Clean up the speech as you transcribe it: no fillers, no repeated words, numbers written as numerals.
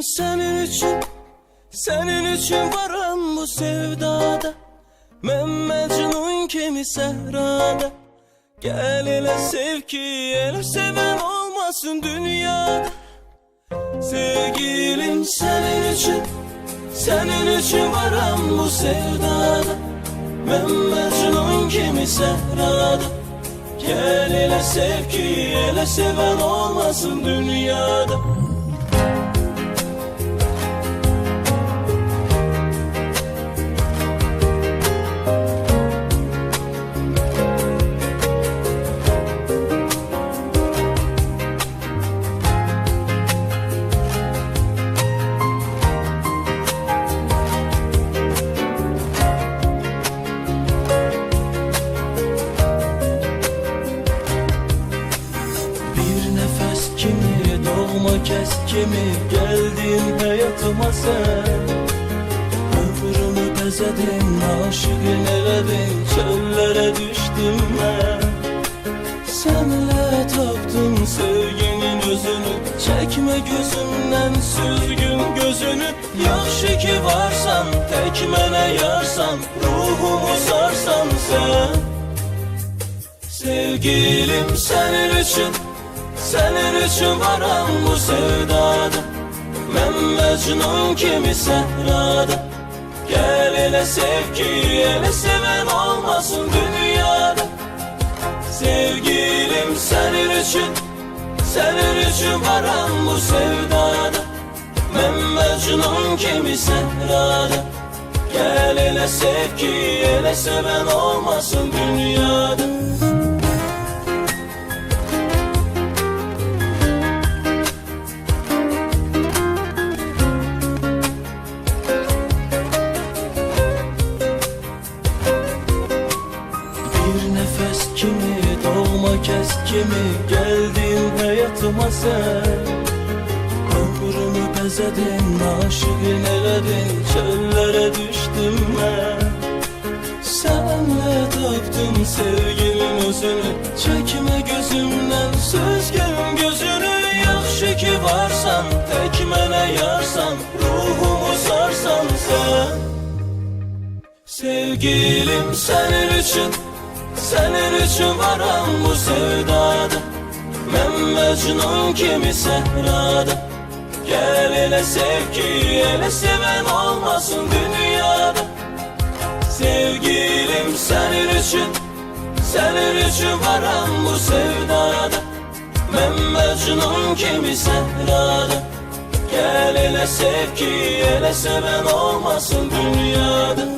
senin için varım bu sevdada. Ben Mecnun kimi sehrada. Gel ele sev ki ele seven olmasın dünyada. Sevgilim senin için varım bu sevdada. Ben Mecnun kimi sehrada. Gel ele sev ki ele seven olmasın dünyada. Keskimi geldin hayatıma sen. Ömrümü bezedin, aşıkın eledin, çöllere düştüm ben. Seninle taptım sevginin özünü, çekme gözümden süzgün gözünü. Yaxşı ki varsan, tek mene yarsan, ruhumu sarsan sen. Sevgilim senin için varım bu sevdada. Ben Mecnun kimi sehrada. Gel ele sev ki ele seven olmasın dünyada. Sevgilim senin için varım bu sevdada. Ben Mecnun kimi sehrada. Gel ele sev ki ele seven olmasın dünyada. Keskimi geldin hayatıma sen. Ömrümü bezedin, aşıkın eledin, çöllere düştüm ben. Seninle taptım sevginin özünü, çekme gözümden süzgün gözünü. Yaxşı ki varsan, tek mene yarsan, ruhumu sarsan sen. Sevgilim senin için varım bu sevdada. Ben Mecnun kimi sehrada. Gel ele sev ki ele seven olmasın dünyada. Sevgilim senin için varım bu sevdada. Ben Mecnun kimi sehrada. Gel ele sev ki ele seven olmasın dünyada.